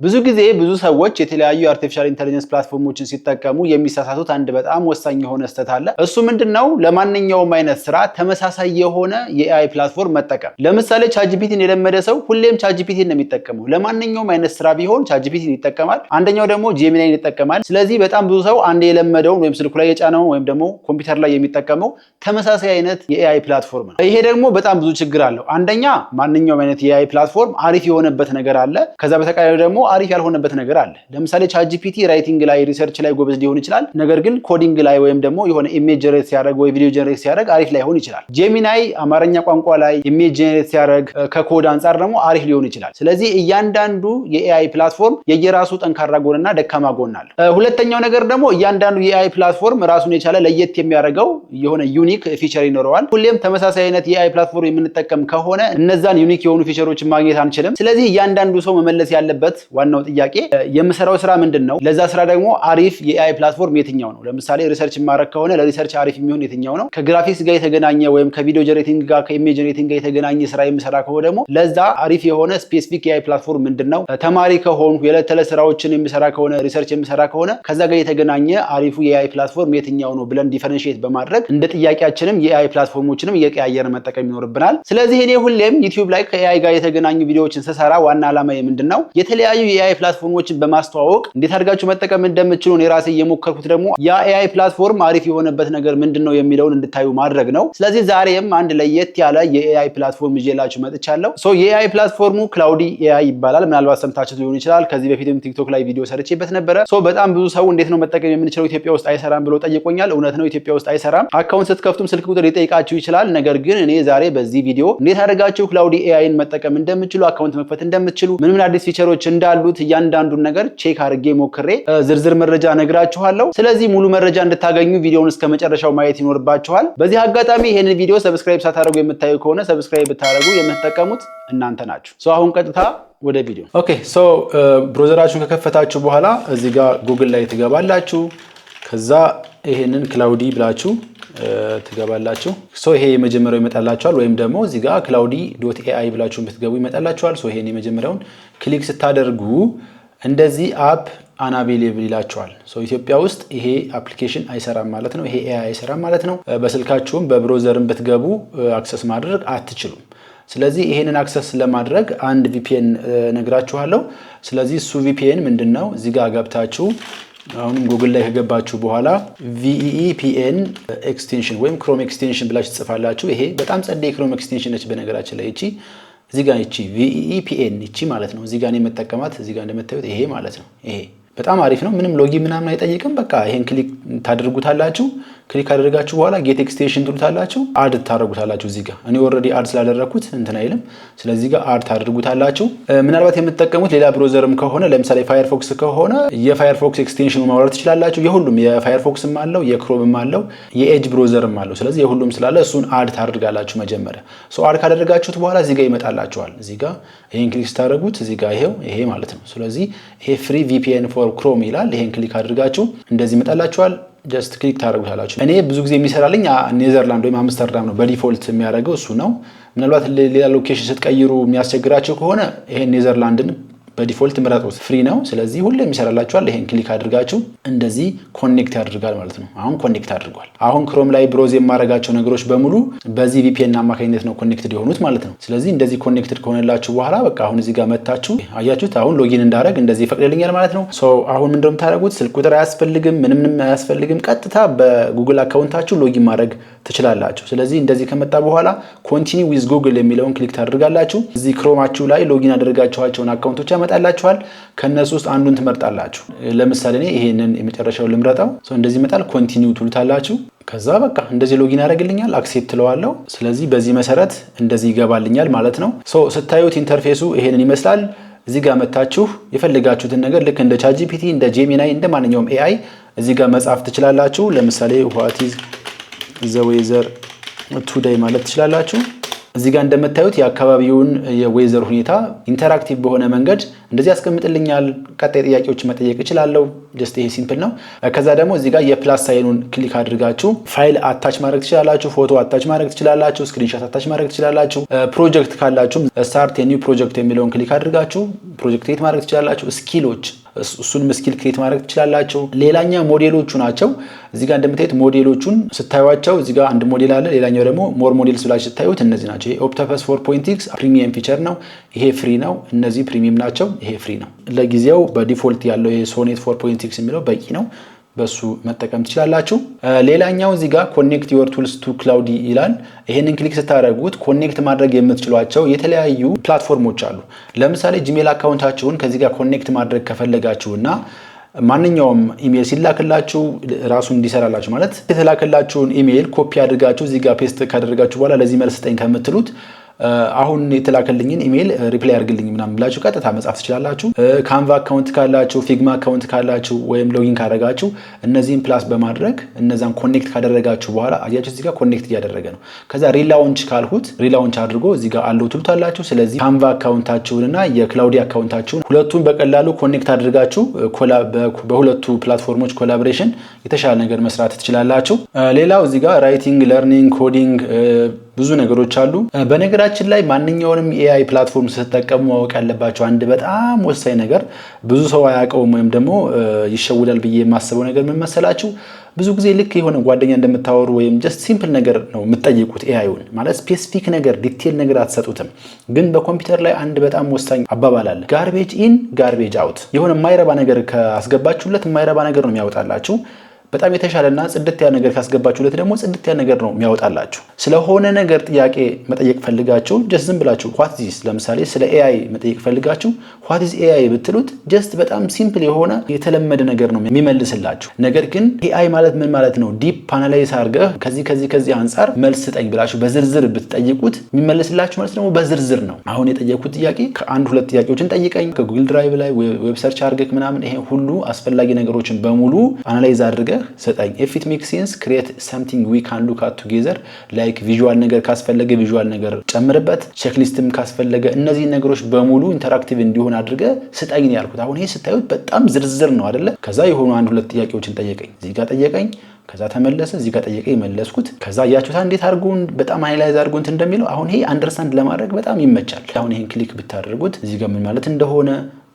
ብዙ ጊዜ ብዙ ሰዎች የተለያዩ አርቲፊሻል ኢንተለጀንስ ፕላትፎርሞችን ሲጠቀሙ የሚሳሳቱት አንድ በጣም ወሳኝ የሆነ ስህተት አለ። እሱ ምንድነው? ለማንኛውም አይነት ስራ ተመሳሳይ የሆነ የኤአይ ፕላትፎርም መጠቀም። ለምሳሌ ቻትጂፒቲን የለመደ ሰው ሁሌም ቻትጂፒቲን ነው የሚጠቀመው። ለማንኛውም አይነት ስራ ቢሆን ቻትጂፒቲን ይጠቀማል። አንደኛው ደግሞ ጄሚናይን ይጠቀማል። ስለዚህ በጣም ብዙ ሰው አንድ የለመደውን ወይም ስልኩ ላይ የጫነውን ወይም ደግሞ ኮምፒውተር ላይ የሚጠቀመው ተመሳሳይ አይነት የኤአይ ፕላትፎርም ነው። ይሄ ደግሞ በጣም ብዙ ችግር አለው። አንደኛ ማንኛውም አይነት የኤአይ ፕላትፎርም አሪፍ የሆነበት ነገር አለ። ከዛ በተቃራኒ ደግሞ አሪፍ ያልሆነበት ነገር አለ። ለምሳሌ ቻትጂፒቲ ራይቲንግ ላይ ሪሰርች ላይ ጎበዝ ሊሆን ይችላል። ነገር ግን ኮዲንግ ላይ ወይም ደግሞ የሆነ ኢሜጅ ጀነሬት ሲያደርግ ወይ ቪዲዮ ጀነሬት ሲያደርግ አሪፍ ላይሆን ይችላል። ጄሚናይ አማርኛ ቋንቋ ላይ ኢሜጅ ጀነሬት ሲያደርግ ከኮድ አንጻር ደግሞ አሪፍ ሊሆን ይችላል። ስለዚህ እያንዳንዱ የኤአይ ፕላትፎርም የየራሱ ጠንካራ ጎንና ደካማ ጎን አለ። ሁለተኛው ነገር ደግሞ እያንዳንዱ የኤአይ ፕላትፎርም ራሱን የቻለ ለየት የሚያደርገው የሆነ ዩኒክ ፊቸር ይኖረዋል። ሁሌም ተመሳሳይ አይነት የኤአይ ፕላትፎርም የምንጠቀም ከሆነ እነዛን ዩኒክ የሆኑ ፊቸሮችን ማግኘት አንችልም። ስለዚህ እያንዳንዱ ሰው መመለስ ያለበት ዋናው ጥያቄ የምሰራው ስራ ምንድነው? ለዛ ስራ ደግሞ አሪፍ የኤአይ ፕላትፎርም የትኛው ነው? ለምሳሌ ሪሰርች ማድረግ ከሆነ ለሪሰርች አሪፍ የሚሆን የትኛው ነው? ከግራፊክስ ጋር የተገናኘ ወይም ከቪዲዮ ጀነሬቲንግ ጋር ከኢሜጅ ጀነሬቲንግ ጋር የተገናኘ ስራ የምሰራ ከሆነ ደግሞ ለዛ አሪፍ የሆነ ስፔሲፊክ የኤአይ ፕላትፎርም ምንድነው? ተማሪ ከሆኑ የዕለት ተዕለት ስራዎችን የምሰራ ከሆነ ሪሰርች የምሰራ ከሆነ ከዛ ጋር የተገናኘ አሪፉ የኤአይ ፕላትፎርም የትኛው ነው ብለን ዲፈረንሺየት በማድረግ እንደ ጥያቄያችንም የኤአይ ፕላትፎርሞችንም እየቀያየርን መጠቀም ይኖርብናል። ስለዚህ እኔ ሁሌም ዩቲዩብ ላይ ከኤአይ ጋር የተገናኙ ቪዲዮዎችን ስሰራ ዋና ዓላማዬ ምንድነው? የተለያዩ የኤአይ ፕላትፎርሞችን በማስተዋወቅ እንዴት አድርጋችሁ መጠቀም እንደምትችሉ ነው የራሴ የሞከርኩት ደግሞ ያ ኤአይ ፕላትፎርም አሪፍ የሆነበት ነገር ምንድነው የሚለውን እንድታዩ ማድረግ ነው። ስለዚህ ዛሬም አንድ ለየት ያለ የኤአይ ፕላትፎርም ይዤላችሁ መጥቻለሁ። የኤአይ ፕላትፎርሙ ክላውዲ ኤአይ ይባላል። ምናልባት ሰምታችሁ ሊሆን ይችላል። ከዚህ በፊትም ቲክቶክ ላይ ቪዲዮ ሰርቼበት ነበረ። በጣም ብዙ ሰው እንዴት ነው መጠቀም የምንችለው ኢትዮጵያ ውስጥ አይሰራም ብሎ ጠይቆኛል። እውነት ነው፣ ኢትዮጵያ ውስጥ አይሰራም። አካውንት ስትከፍቱም ስልክ ቁጥር ሊጠይቃችሁ ይችላል። ነገር ግን እኔ ዛሬ በዚህ ቪዲዮ እንዴት አድርጋችሁ ክላውዲ ኤአይን መጠቀም እንደምትችሉ፣ አካውንት መክፈት እንደምትችሉ፣ ምን አዲስ ፊቸሮች እንዳሉት እያንዳንዱን ነገር ቼክ አድርጌ ሞክሬ ዝርዝር መረጃ ነግራችኋለሁ። ስለዚህ ሙሉ መረጃ እንድታገኙ ቪዲዮውን እስከ መጨረሻው ማየት ይኖርባችኋል። በዚህ አጋጣሚ ይሄንን ቪዲዮ ሰብስክራይብ ሳታደርጉ የምታዩ ከሆነ ሰብስክራይብ ብታደርጉ የምትጠቀሙት እናንተ ናችሁ። አሁን ቀጥታ ወደ ቪዲዮ። ኦኬ ብሮዘራችሁን ከከፈታችሁ በኋላ እዚህ ጋር ጉግል ላይ ትገባላችሁ። ከዛ ይሄንን ክላውዲ ብላችሁ ትገባላችሁ። ይሄ የመጀመሪያው ይመጣላችኋል። ወይም ደግሞ እዚህ ጋር cloudy.ai ብላችሁ ብትገቡ ይመጣላችኋል። ይሄን የመጀመሪያውን ክሊክ ስታደርጉ እንደዚህ አፕ አናቬሌብል ይላችኋል። ኢትዮጵያ ውስጥ ይሄ አፕሊኬሽን አይሰራም ማለት ነው። ይሄ ኤአይ አይሰራም ማለት ነው። በስልካችሁም በብሮዘርም ብትገቡ አክሰስ ማድረግ አትችሉም። ስለዚህ ይሄንን አክሰስ ለማድረግ አንድ VPN ነግራችኋለሁ። ስለዚህ እሱ VPN ምንድነው? እዚህ ጋር ገብታችሁ አሁንም ጉግል ላይ ከገባችሁ በኋላ VPN ኤክስቴንሽን ወይም ክሮም ኤክስቴንሽን ብላችሁ ትጽፋላችሁ። ይሄ በጣም ጸዴ ክሮም ኤክስቴንሽን ነች በነገራችን ላይ እቺ እዚህ ጋር እቺ VPN እቺ ማለት ነው። እዚህ ጋር ነው መጠቀማት። እዚህ ጋር እንደምታዩት ይሄ ማለት ነው። ይሄ በጣም አሪፍ ነው። ምንም ሎጊን ምናምን አይጠይቅም። በቃ ይሄን ክሊክ ታደርጉታላችሁ። ክሊክ አደረጋችሁ በኋላ ጌት ኤክስቴንሽን ትሉታላችሁ። አድ ታደርጉታላችሁ። እዚህ ጋር እኔ ኦልሬዲ አድ ስላደረኩት እንትን አይልም። ስለዚህ ጋር አድ ታደርጉታላችሁ። ምናልባት የምትጠቀሙት ሌላ ብሮዘርም ከሆነ ለምሳሌ ፋየርፎክስ ከሆነ የፋየርፎክስ ኤክስቴንሽኑ ማውረድ ትችላላችሁ። የሁሉም የፋየርፎክስም አለው፣ የክሮምም አለው፣ የኤጅ ብሮዘርም አለው። ስለዚህ የሁሉም ስላለ እሱን አድ ታደርጋላችሁ መጀመሪያ። አድ ካደረጋችሁት በኋላ እዚህ ጋር ይመጣላችኋል። እዚህ ጋር ይሄን ክሊክ ስታደርጉት እዚህ ጋር ይሄ ማለት ነው። ስለዚህ ይሄ ፍሪ VPN ፎር ክሮም ይላል። ይሄን ክሊክ አድርጋችሁ እንደዚህ ይመጣላችኋል። ጀስት ክሊክ ታደርጉታላችሁ። እኔ ብዙ ጊዜ የሚሰራልኝ ኔዘርላንድ ወይም አምስተርዳም ነው። በዲፎልት የሚያደርገው እሱ ነው። ምናልባት ሌላ ሎኬሽን ስትቀይሩ የሚያስቸግራችሁ ከሆነ ይሄን ኔዘርላንድን በዲፎልት ምረጡት። ፍሪ ነው። ስለዚህ ሁሌም ይሰራላችኋል። ይሄን ክሊክ አድርጋችሁ እንደዚህ ኮኔክት ያደርጋል ማለት ነው። አሁን ኮኔክት አድርጓል። አሁን ክሮም ላይ ብሮዝ የማረጋቸው ነገሮች በሙሉ በዚህ VPN አማካኝነት ነው ኮኔክትድ የሆኑት ማለት ነው። ስለዚህ እንደዚህ ኮኔክትድ ከሆነላችሁ በኋላ በቃ አሁን እዚህ ጋር መታችሁ አያችሁት። አሁን ሎጊን እንዳደረግ እንደዚህ ይፈቅድልኛል ማለት ነው። አሁን ምንድነው የምታደርጉት? ስልክ ቁጥር አያስፈልግም፣ ምንም አያስፈልግም። ቀጥታ በጉግል አካውንታችሁ ሎጊን ማድረግ ትችላላችሁ። ስለዚህ እንደዚህ ከመጣ በኋላ ኮንቲኒው ዊዝ ጉግል የሚለውን ክሊክ ታደርጋላችሁ። እዚህ ክሮማችሁ ላይ ሎጊን አደረጋችኋቸውን አካውንቶች ያመጣላችኋል። ከነሱ ውስጥ አንዱን ትመርጣላችሁ። ለምሳሌ እኔ ይሄንን የመጨረሻውን ልምረጣው። እንደዚህ ይመጣል። ኮንቲኒው ትሉታላችሁ። ከዛ በቃ እንደዚህ ሎጊን ያደርግልኛል። አክሴፕት ትለዋለሁ። ስለዚህ በዚህ መሰረት እንደዚህ ይገባልኛል ማለት ነው። ስታዩት ኢንተርፌሱ ይሄንን ይመስላል። እዚህ ጋር መታችሁ የፈለጋችሁትን ነገር ልክ እንደ ቻትጂፒቲ እንደ ጄሚናይ እንደ ማንኛውም ኤአይ እዚህ ጋር መጻፍ ትችላላችሁ። ለምሳሌ what is the weather today ማለት ትችላላችሁ። እዚህ ጋር እንደምታዩት የአካባቢውን የዌዘር ሁኔታ ኢንተራክቲቭ በሆነ መንገድ እንደዚህ ያስቀምጥልኛል። ቀጣይ ጥያቄዎች መጠየቅ እችላለሁ። ጀስት ይሄ ሲምፕል ነው። ከዛ ደግሞ እዚህ ጋር የፕላስ ሳይኑን ክሊክ አድርጋችሁ ፋይል አታች ማድረግ ትችላላችሁ፣ ፎቶ አታች ማድረግ ትችላላችሁ፣ ስክሪንሾት አታች ማድረግ ትችላላችሁ። ፕሮጀክት ካላችሁ ስታርት ኒው ፕሮጀክት የሚለውን ክሊክ አድርጋችሁ ፕሮጀክት ክሬት ማድረግ ትችላላችሁ። ስኪሎች እሱንም ስኪል ክሬት ማድረግ ትችላላችሁ። ሌላኛ ሞዴሎቹ ናቸው። እዚህ ጋር እንደምታዩት ሞዴሎቹን ስታዩዋቸው እዚህ ጋር አንድ ሞዴል አለ። ሌላኛው ደግሞ ሞር ሞዴልስ ብላችሁ ስታዩት እነዚህ ናቸው። ይሄ ኦክቶፐስ 4.6 ፕሪሚየም ፊቸር ነው። ይሄ ፍሪ ነው። እነዚህ ፕሪሚየም ናቸው። ይሄ ፍሪ ነው። ለጊዜው በዲፎልት ያለው ይሄ ሶኔት 4.6 የሚለው በቂ ነው። በሱ መጠቀም ትችላላችሁ። ሌላኛው እዚህ ጋር ኮኔክት ዩር ቱልስ ቱ ክላውዲ ይላል። ይሄንን ክሊክ ስታደርጉት ኮኔክት ማድረግ የምትችሏቸው የተለያዩ ፕላትፎርሞች አሉ። ለምሳሌ ጂሜል አካውንታችሁን ከዚህ ጋር ኮኔክት ማድረግ ከፈለጋችሁና ማንኛውም ኢሜል ሲላክላችሁ ራሱን እንዲሰራላችሁ ማለት የተላከላችሁን ኢሜል ኮፒ አድርጋችሁ እዚህ ጋር ፔስት ካደረጋችሁ በኋላ ለዚህ መልስ ስጠኝ ከምትሉት አሁን የተላከልኝን ኢሜል ሪፕላይ አድርግልኝ ምናምን ብላችሁ ቀጥታ መጻፍ ትችላላችሁ። ካንቫ አካውንት ካላችሁ፣ ፊግማ አካውንት ካላችሁ ወይም ሎጊን ካደረጋችሁ እነዚህን ፕላስ በማድረግ እነዛን ኮኔክት ካደረጋችሁ በኋላ አያችሁ እዚህ ጋር ኮኔክት እያደረገ ነው። ከዛ ሪላውንች ካልሁት ሪላውንች አድርጎ እዚህ ጋር አለው ትሉታላችሁ። ስለዚህ ካንቫ አካውንታችሁንና የክላውዲ አካውንታችሁን ሁለቱን በቀላሉ ኮኔክት አድርጋችሁ በሁለቱ ፕላትፎርሞች ኮላቦሬሽን የተሻለ ነገር መስራት ትችላላችሁ። ሌላው እዚህ ጋር ራይቲንግ፣ ለርኒንግ፣ ኮዲንግ ብዙ ነገሮች አሉ። በነገራችን ላይ ማንኛውንም ኤአይ ፕላትፎርም ስትጠቀሙ ማወቅ ያለባቸው አንድ በጣም ወሳኝ ነገር ብዙ ሰው አያውቀውም ወይም ደግሞ ይሸውዳል ብዬ የማስበው ነገር ምን መሰላችሁ? ብዙ ጊዜ ልክ የሆነ ጓደኛ እንደምታወሩ ወይም ጀስት ሲምፕል ነገር ነው የምትጠይቁት። ኤአይውን ማለት ስፔሲፊክ ነገር ዲቴል ነገር አትሰጡትም። ግን በኮምፒውተር ላይ አንድ በጣም ወሳኝ አባባል አለ። ጋርቤጅ ኢን ጋርቤጅ አውት። የሆነ የማይረባ ነገር ካስገባችሁለት የማይረባ ነገር ነው የሚያወጣላችሁ። በጣም የተሻለና ጽድት ያለ ነገር ካስገባችሁለት ደግሞ ጽድት ያለ ነገር ነው የሚያወጣላችሁ። ስለሆነ ነገር ጥያቄ መጠየቅ ፈልጋችሁ ጀስት ዝም ብላችሁ ዋት ዚስ ለምሳሌ ስለ ኤአይ መጠየቅ ፈልጋችሁ ዋት ኢዝ ኤአይ ብትሉት ጀስት በጣም ሲምፕል የሆነ የተለመደ ነገር ነው የሚመልስላችሁ። ነገር ግን ኤአይ ማለት ምን ማለት ነው ዲፕ አናላይዝ አድርገህ ከዚህ አንጻር መልስ ስጠኝ ብላችሁ በዝርዝር ብትጠይቁት የሚመልስላችሁ ማለት ደግሞ በዝርዝር ነው። አሁን የጠየቁት ጥያቄ ከአንድ ሁለት ጥያቄዎችን ጠይቀኝ ከጉግል ድራይቭ ላይ ዌብ ሰርች አድርገህ ምናምን ይሄ ሁሉ አስፈላጊ ነገሮችን በሙሉ አናላይዝ አድርገህ ሰጠኝ። if it makes sense create something we can look at together like ቪዥዋል ነገር ካስፈለገ ቪዥዋል ነገር ጨምርበት፣ ቼክሊስትም ካስፈለገ እነዚህ ነገሮች በሙሉ ኢንተራክቲቭ እንዲሆን አድርገ ስጠኝ ነው ያልኩት። አሁን ይሄ ስታዩት በጣም ዝርዝር ነው አይደለ? ከዛ የሆኑ አንድ ሁለት ጥያቄዎችን ጠየቀኝ። እዚህ ጋር ጠየቀኝ፣ ከዛ ተመለሰ፣ እዚህ ጋር ጠየቀኝ፣ መለስኩት። ከዛ ያያችሁታ እንዴት አድርጉን በጣም አናላይዝ አድርጉን እንደሚለው አሁን ይሄ አንደርስታንድ ለማድረግ በጣም ይመቻል። አሁን ይሄን ክሊክ ብታደርጉት እዚህ ጋር ምን ማለት እንደሆነ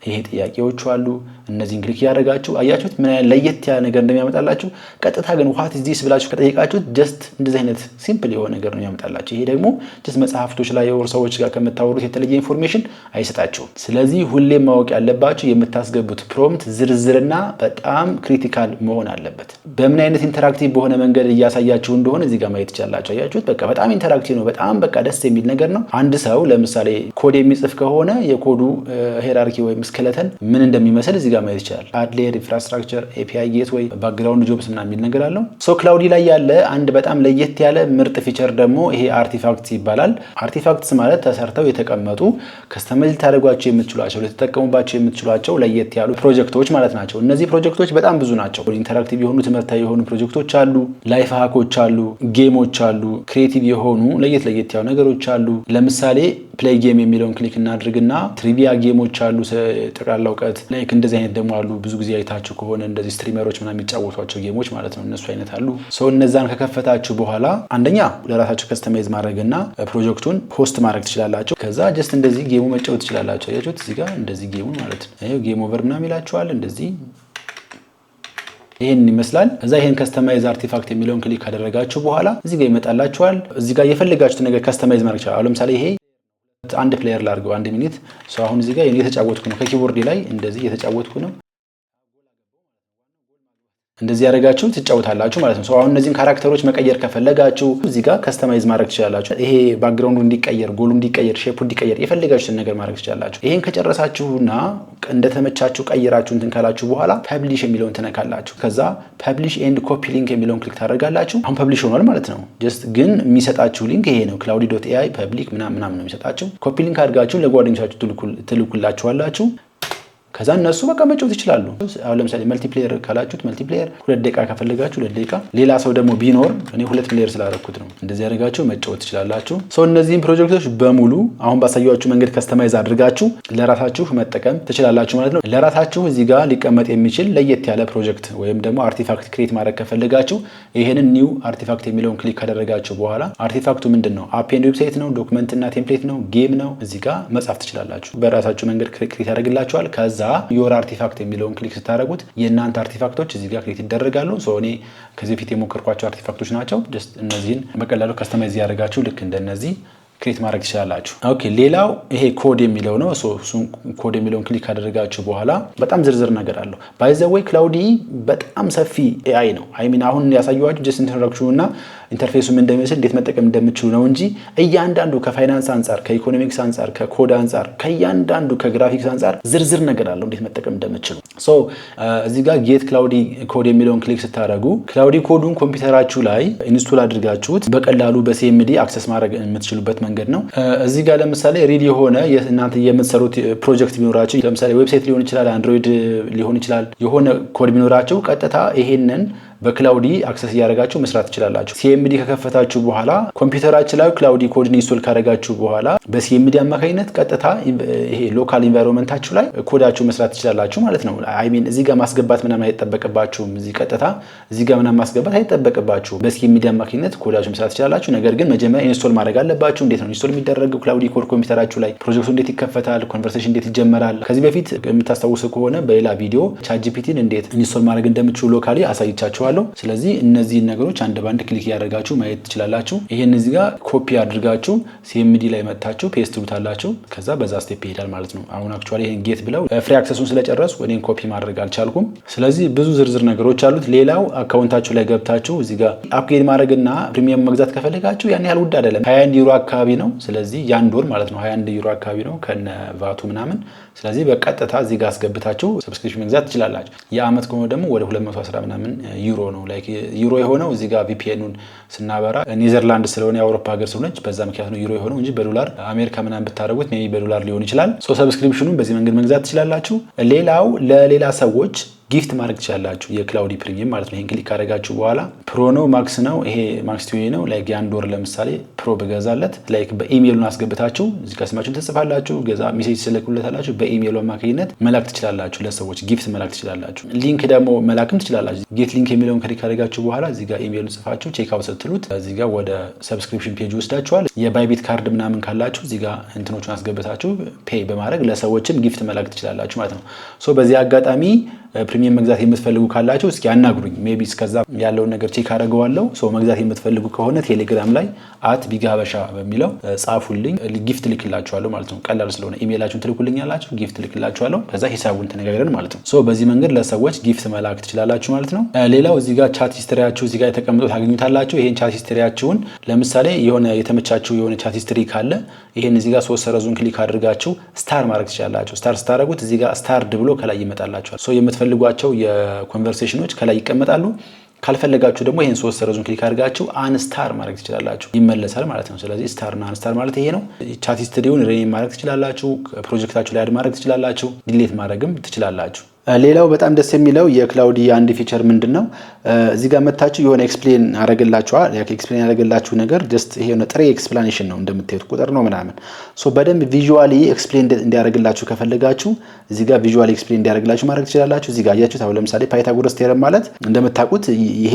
ይሄ ጥያቄዎቹ አሉ። እነዚህን ክሊክ ያደረጋችሁ አያችሁት ምን ያህል ለየት ያለ ነገር እንደሚያመጣላችሁ። ቀጥታ ግን ዋት ኢዝ ዲስ ብላችሁ ከጠየቃችሁት ጀስት እንደዚህ አይነት ሲምፕል የሆነ ነገር ነው የሚያመጣላችሁ። ይሄ ደግሞ ጀስት መጽሐፍቶች ላይ የወር ሰዎች ጋር ከምታወሩት የተለየ ኢንፎርሜሽን አይሰጣችሁም። ስለዚህ ሁሌም ማወቅ ያለባችሁ የምታስገቡት ፕሮምፕት ዝርዝርና በጣም ክሪቲካል መሆን አለበት። በምን አይነት ኢንተራክቲቭ በሆነ መንገድ እያሳያችሁ እንደሆነ እዚህ ጋር ማየት ይችላልላችሁ። አያችሁት በቃ በጣም ኢንተራክቲቭ ነው። በጣም በቃ ደስ የሚል ነገር ነው። አንድ ሰው ለምሳሌ ኮድ የሚጽፍ ከሆነ የኮዱ ሄራርኪ ወይም ስኬለተን ምን እንደሚመስል እዚህ ጋር ማየት ይችላል። ሃርድዌር፣ ኢንፍራስትራክቸር፣ ኤፒአይ ጌትዌይ፣ ባክግራውንድ ጆብስ ምናምን የሚል ነገር አለው። ክላውዲ ላይ ያለ አንድ በጣም ለየት ያለ ምርጥ ፊቸር ደግሞ ይሄ አርቲፋክትስ ይባላል። አርቲፋክትስ ማለት ተሰርተው የተቀመጡ ከስተማይዝ ታደርጓቸው የምትችሏቸው ልትጠቀሙባቸው የምትችሏቸው ለየት ያሉ ፕሮጀክቶች ማለት ናቸው። እነዚህ ፕሮጀክቶች በጣም ብዙ ናቸው። ኢንተራክቲቭ የሆኑ ትምህርታዊ የሆኑ ፕሮጀክቶች አሉ፣ ላይፍ ሃኮች አሉ፣ ጌሞች አሉ፣ ክሬቲቭ የሆኑ ለየት ያሉ ነገሮች አሉ። ለምሳሌ ፕሌይ ጌም የሚለውን ክሊክ እናድርግና ትሪቪያ ጌሞች አሉ፣ ጠቅላላ እውቀት ላይክ እንደዚህ አይነት ደግሞ አሉ። ብዙ ጊዜ አይታችሁ ከሆነ እንደዚህ ስትሪመሮች ምናምን የሚጫወቷቸው ጌሞች ማለት ነው። እነሱ አይነት አሉ። እነዛን ከከፈታችሁ በኋላ አንደኛ ለራሳችሁ ከስተማይዝ ማድረግና ፕሮጀክቱን ሆስት ማድረግ ትችላላችሁ። ከዛ ጀስት እንደዚህ ጌሙ መጫወት ትችላላችሁ። አያችሁት እዚህ ጋር እንደዚህ ጌሙ ማለት ነው። ይሄ ጌም ኦቨር ምናምን ይላችኋል። እንደዚህ ይሄን ይመስላል። እዛ ይሄን ከስተማይዝ አርቲፋክት የሚለውን ክሊክ ካደረጋችሁ በኋላ እዚህ ጋር ይመጣላችኋል። እዚህ ጋር የፈለጋችሁት ነገር ከስተማይዝ ማድረግ ይችላል። ለምሳሌ ይሄ አንድ ፕሌየር ላድርገው 1 ሚኒት አሁን እዚህ ጋር እየተጫወትኩ ነው። ከኪቦርድ ላይ እንደዚህ እየተጫወትኩ ነው። እንደዚህ ያደርጋችሁ ትጫወታላችሁ ማለት ነው። አሁን እነዚህን ካራክተሮች መቀየር ከፈለጋችሁ እዚህ ጋር ከስተማይዝ ማድረግ ትችላላችሁ። ይሄ ባክግራውንዱ እንዲቀየር፣ ጎሉ እንዲቀየር፣ ሼፑ እንዲቀየር የፈለጋችሁትን ነገር ማድረግ ትችላላችሁ። ይሄን ከጨረሳችሁና እንደተመቻችሁ ቀይራችሁ እንትን ካላችሁ በኋላ ፐብሊሽ የሚለውን ትነካላችሁ። ከዛ ፐብሊሽ ኤንድ ኮፒ ሊንክ የሚለውን ክሊክ ታደርጋላችሁ። አሁን ፐብሊሽ ሆኗል ማለት ነው። ጀስት ግን የሚሰጣችሁ ሊንክ ይሄ ነው። cloudy.ai ፐብሊክ ምናምን ነው የሚሰጣችሁ። ኮፒ ሊንክ አድርጋችሁ ለጓደኞቻችሁ ትልኩላችኋላችሁ። ከዛ እነሱ በቃ መጫወት ይችላሉ። አሁን ለምሳሌ መልቲፕሌየር ካላችሁት መልቲፕሌየር 2 ደቂቃ ከፈለጋችሁ 2 ደቂቃ፣ ሌላ ሰው ደግሞ ቢኖር እኔ 2 ፕሌየር ስላደረኩት ነው እንደዚህ ያደርጋችሁ መጫወት ትችላላችሁ። እነዚህን ፕሮጀክቶች በሙሉ አሁን ባሳያችሁ መንገድ ከስተማይዝ አድርጋችሁ ለራሳችሁ መጠቀም ትችላላችሁ ማለት ነው። ለራሳችሁ እዚህ ጋር ሊቀመጥ የሚችል ለየት ያለ ፕሮጀክት ወይም ደግሞ አርቲፋክት ክሬት ማድረግ ከፈለጋችሁ ይሄንን ኒው አርቲፋክት የሚለውን ክሊክ ካደረጋችሁ በኋላ አርቲፋክቱ ምንድነው? አፕ ኤንድ ዌብሳይት ነው፣ ዶክመንት እና ቴምፕሌት ነው፣ ጌም ነው። እዚህ ጋር መጻፍ ትችላላችሁ። በራሳችሁ መንገድ ክሬት ያደርግላችኋል። ከዛ ዮር አርቲፋክት የሚለውን ክሊክ ስታደርጉት የእናንተ አርቲፋክቶች እዚህ ጋር ክሬት ይደረጋሉ። እኔ ከዚህ በፊት የሞከርኳቸው አርቲፋክቶች ናቸው። ጀስት እነዚህን በቀላሉ ከስተማይዝ ያደርጋችሁ ልክ እንደነዚህ ክሬት ማድረግ ትችላላችሁ። ኦኬ ሌላው ይሄ ኮድ የሚለው ነው። እሱን ኮድ የሚለውን ክሊክ ካደረጋችሁ በኋላ በጣም ዝርዝር ነገር አለው። ባይ ዘ ዌይ ክላውዲ በጣም ሰፊ ኤአይ ነው። አሁን ያሳየኋችሁ ጀስት ኢንትሮዳክሽኑ እና ኢንተርፌሱ ምን እንደሚመስል እንዴት መጠቀም እንደምትችሉ ነው እንጂ እያንዳንዱ ከፋይናንስ አንጻር፣ ከኢኮኖሚክስ አንጻር፣ ከኮድ አንጻር፣ ከእያንዳንዱ ከግራፊክስ አንጻር ዝርዝር ነገር አለው እንዴት መጠቀም እንደምትችሉ። እዚህ ጋር ጌት ክላውዲ ኮድ የሚለውን ክሊክ ስታደርጉ ክላውዲ ኮዱን ኮምፒውተራችሁ ላይ ኢንስቶል አድርጋችሁት በቀላሉ በሲኤምዲ አክሰስ ማድረግ የምትችሉበት መንገድ ነው። እዚህ ጋር ለምሳሌ ሪድ የሆነ እናንተ የምትሰሩት ፕሮጀክት ቢኖራችሁ ለምሳሌ ዌብሳይት ሊሆን ይችላል፣ አንድሮይድ ሊሆን ይችላል፣ የሆነ ኮድ ቢኖራችሁ ቀጥታ ይሄንን በክላውዲ አክሰስ እያደረጋችሁ መስራት ትችላላችሁ። ሲኤምዲ ከከፈታችሁ በኋላ ኮምፒውተራችሁ ላይ ክላውዲ ኮድን ኢንስቶል ካደረጋችሁ በኋላ በሲኤምዲ አማካኝነት ቀጥታ ይሄ ሎካል ኢንቫይሮንመንታችሁ ላይ ኮዳችሁ መስራት ትችላላችሁ ማለት ነው። እዚህ ጋር ማስገባት ምናምን አይጠበቅባችሁም። ቀጥታ እዚህ ጋር ምናምን ማስገባት አይጠበቅባችሁም። በሲኤምዲ አማካኝነት ኮዳችሁ መስራት ትችላላችሁ። ነገር ግን መጀመሪያ ኢንስቶል ማድረግ አለባችሁ። እንዴት ነው ኢንስቶል የሚደረገው ክላውዲ ኮድ ኮምፒውተራችሁ ላይ? ፕሮጀክቱ እንዴት ይከፈታል? ኮንቨርሴሽን እንዴት ይጀመራል? ከዚህ በፊት የምታስታውሱ ከሆነ በሌላ ቪዲዮ ቻትጂፒቲን እንዴት ኢንስቶል ማድረግ እንደምትችሉ ሎካሊ አሳይቻችኋለሁ። ስለዚህ እነዚህ ነገሮች አንድ ባንድ ክሊክ ያደርጋችሁ ማየት ትችላላችሁ። ይሄን እዚህ ጋር ኮፒ አድርጋችሁ ሲኤምዲ ላይ መጣችሁ ፔስት ትሉታላችሁ። ከዛ በዛ ስቴፕ ይሄዳል ማለት ነው። አሁን አክቹአሊ ይሄን ጌት ብለው ፍሪ አክሰሱን ስለጨረሱ እኔን ኮፒ ማድረግ አልቻልኩም። ስለዚህ ብዙ ዝርዝር ነገሮች አሉት። ሌላው አካውንታችሁ ላይ ገብታችሁ እዚህ ጋር አፕግሬድ ማድረግና ፕሪሚየም መግዛት ከፈለጋችሁ ያን ያህል ውድ አይደለም፣ 21 ዩሮ አካባቢ ነው። ስለዚህ ያን ዶር ማለት ነው 21 ዩሮ አካባቢ ነው ከነ ቫቱ ምናምን። ስለዚህ በቀጥታ እዚህ ጋር አስገብታችሁ ሰብስክሪፕሽን መግዛት ትችላላችሁ። የአመት ከሆነ ደግሞ ወደ 210 ምናምን ዩሮ ነው። ላይክ ዩሮ የሆነው እዚህ ጋር ቪፒኤኑን ስናበራ ኔዘርላንድ ስለሆነ የአውሮፓ ሀገር ስለሆነች በዛ ምክንያት ነው ዩሮ የሆነው እንጂ በዶላር አሜሪካ ምናምን ብታደርጉት ሜይ ቢ በዶላር ሊሆን ይችላል። ሰብስክሪፕሽኑን በዚህ መንገድ መግዛት ትችላላችሁ። ሌላው ለሌላ ሰዎች ጊፍት ማድረግ ትችላላችሁ። የክላውዲ ፕሪሚየም ማለት ነው። ይሄን ክሊክ ካደረጋችሁ በኋላ ፕሮ ነው ማክስ ነው፣ ይሄ ማክስ ቲቪ ነው። ላይክ ያን ዶር ለምሳሌ ፕሮ በገዛለት ላይክ በኢሜይሉን አስገብታችሁ እዚህ ጋር ስማችሁን ትጽፋላችሁ፣ ገዛ ሜሴጅ ስለኩለታላችሁ በኢሜይሉ አማካኝነት መላክ ትችላላችሁ። ለሰዎች ጊፍት መላክ ትችላላችሁ። ሊንክ ደግሞ መላክም ትችላላችሁ። ጌት ሊንክ የሚለውን ክሊክ ካደረጋችሁ በኋላ እዚህ ጋር ኢሜይሉን ጽፋችሁ ቼክ አውት ስትሉት እዚህ ጋር ወደ ሰብስክሪፕሽን ፔጅ ወስዳችኋል። የባይቢት ካርድ ምናምን ካላችሁ እዚህ ጋር እንትኖቹን አስገብታችሁ ፔይ በማድረግ ለሰዎችም ጊፍት መላክ ትችላላችሁ ማለት ነው። በዚህ አጋጣሚ ፕሪሚየም መግዛት የምትፈልጉ ካላችሁ እስኪ አናግሩኝ። ሜቢ እስከዛ ያለውን ነገር ቼክ አደርገዋለሁ። መግዛት የምትፈልጉ ከሆነ ቴሌግራም ላይ @ቢግሀበሻ በሚለው ጻፉልኝ፣ ጊፍት ልክላችኋለሁ ማለት ነው። ቀላል ስለሆነ ኢሜይላችሁን ትልኩልኛላችሁ፣ ጊፍት ልክላችኋለሁ። ከዛ ሂሳቡን ተነጋግረን ማለት ነው። በዚህ መንገድ ለሰዎች ጊፍት መላክ ትችላላችሁ ማለት ነው። ሌላው እዚህ ጋር ቻት ሂስትሪያችሁ እዚህ ጋር የተቀምጦ ታገኙታላችሁ። ይሄን ቻት ሂስትሪያችሁን ለምሳሌ የሆነ የተመቻችሁ የሆነ ቻት ሂስትሪ ካለ ይሄን እዚህ ጋር 3 ሰረዙን ክሊክ አድርጋችሁ ስታር ማድረግ ትችላላችሁ። ስታር ስታደርጉት እዚህ ጋር ስታርድ ብሎ ከላይ ይመጣላችኋል። የምትፈልጓቸው የኮንቨርሴሽኖች ከላይ ይቀመጣሉ። ካልፈለጋችሁ ደግሞ ይሄን 3 ሰረዙን ክሊክ አድርጋችሁ አንስታር ማድረግ ትችላላችሁ፣ ይመለሳል ማለት ነው። ስለዚህ ስታር እና አንስታር ማለት ይሄ ነው። ቻት ሂስትሪውን ሬኔም ማድረግ ትችላላችሁ፣ ፕሮጀክታችሁ ላይ አድ ማድረግ ትችላላችሁ፣ ዲሌት ማድረግም ትችላላችሁ። ሌላው በጣም ደስ የሚለው የክላውዲ አንድ ፊቸር ምንድነው? እዚህ ጋር መታችሁ የሆነ ኤክስፕሌን አረጋግላችኋል። ኤክስፕሌን ያደረገላችሁ ነገር ጀስት ይሄ ነው፣ ጥሬ ኤክስፕላኔሽን ነው። እንደምታዩት ቁጥር ነው ምናምን። በደንብ ቪዥዋሊ ኤክስፕሌን እንዲያደርግላችሁ ከፈለጋችሁ እዚህ ጋር ቪዥዋሊ ኤክስፕሌን እንዲያደርግላችሁ ማድረግ ትችላላችሁ። እዚህ ጋር አያችሁት። አሁን ለምሳሌ ፓይታጎረስ ቴረም ማለት እንደምታውቁት ይሄ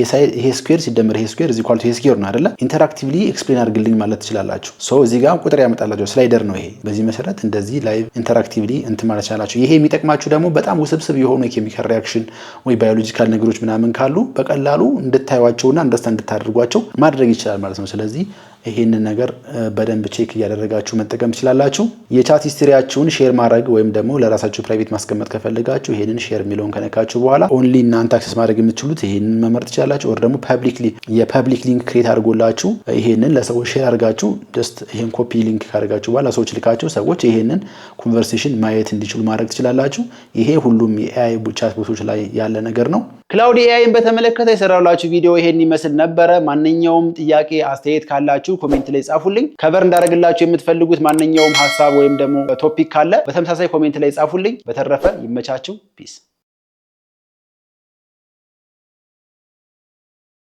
ስኩዌር ሲደመር ይሄ ስኩዌር እዚህ ኳልቱ ይሄ ስኩዌር ነው አይደለ? ኢንተራክቲቭሊ ኤክስፕሌን አድርግልኝ ማለት ትችላላችሁ። እዚህ ጋር ቁጥር ያመጣላችሁ ስላይደር ነው ይሄ። በዚህ መሰረት እንደዚህ ላይቭ ኢንተራክቲቭሊ እንትን ማለት ትችላላችሁ። ይሄ የሚጠቅማችሁ ደግሞ በጣም ውስብስብ የሆኑ የኬሚካል ሪአክሽን ወይ ባዮሎጂካል ነገሮች ምናምን ካሉ በቀላሉ እንድታዩዋቸውና አንደርስታንድ እንድታደርጓቸው ማድረግ ይችላል ማለት ነው። ስለዚህ ይሄንን ነገር በደንብ ቼክ እያደረጋችሁ መጠቀም ትችላላችሁ። የቻት ሂስትሪያችሁን ሼር ማድረግ ወይም ደግሞ ለራሳችሁ ፕራይቬት ማስቀመጥ ከፈለጋችሁ ይሄንን ሼር የሚለውን ከነካችሁ በኋላ ኦንሊ እናንተ አክሰስ ማድረግ የምትችሉት ይሄንን መመርጥ ትችላላችሁ። ወር ደግሞ የፐብሊክ ሊንክ ክሬት አድርጎላችሁ ይሄንን ለሰዎች ሼር አድርጋችሁ ጀስት ይሄን ኮፒ ሊንክ ካደርጋችሁ በኋላ ሰዎች ልካችሁ ሰዎች ይሄንን ኮንቨርሴሽን ማየት እንዲችሉ ማድረግ ትችላላችሁ። ይሄ ሁሉም የኤአይ ቻት ቦቶች ላይ ያለ ነገር ነው። ክላውድ ኤአይን በተመለከተ የሰራሁላችሁ ቪዲዮ ይሄን ይመስል ነበረ። ማንኛውም ጥያቄ አስተያየት ካላችሁ ኮሜንት ላይ ጻፉልኝ። ከቨር እንዳደረግላችሁ የምትፈልጉት ማንኛውም ሐሳብ ወይም ደግሞ ቶፒክ ካለ በተመሳሳይ ኮሜንት ላይ ጻፉልኝ። በተረፈ ይመቻችሁ። ፒስ